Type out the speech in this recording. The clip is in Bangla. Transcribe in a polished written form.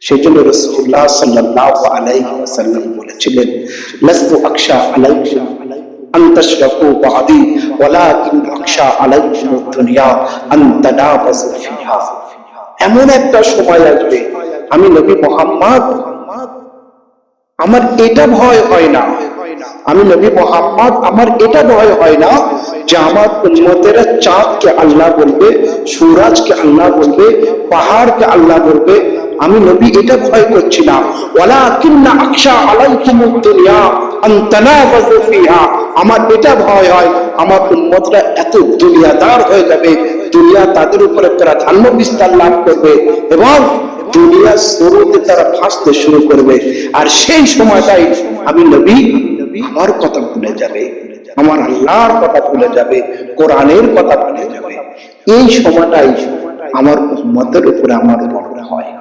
সেজন্য রাসূলুল্লাহ সাল্লাল্লাহু আলাইহি ওয়াসাল্লাম বলেছিলেন, লাস্তু আখশা আলাইকুম আন তাশরাকু বাদি ওয়ালাকিন আখশা আলাইকুম দুনিয়া আন তানাবাসু ফিহা। এমন একটা সময় আসবে, আমি নবী মুহাম্মদ, আমার এটা ভয় হয় না, আমি নবী মুহাম্মদ, আমার এটা ভয় হয় না যে আমার উম্মতেরা চাঁদকে আল্লাহ বলবে, সূরজকে আল্লাহ বলবে, পাহাড়কে আল্লাহ বলবে। আমি নবী এটা ভয় করছি না। ওয়ালাকিন্না আখশা আলাইকুমুদ দুনিয়া আন তানাবাযু ফিহা। আমার এটা ভয় হয় আমার উম্মতরা এত দুনিয়াদার হয়ে যাবে, দুনিয়া তাদের উপরে প্রাধান্য বিস্তার লাভ করবে এবং দুনিয়ার স্রোতে তারা ভাসতে শুরু করবে। আর সেই সময়টাই আমি নবী আমার কথা ভুলে যাবে, আমার আল্লাহর কথা ভুলে যাবে, কোরআনের কথা ভুলে যাবে। এই সময়টাই আমার উম্মতের উপরে আমার বড় হয়।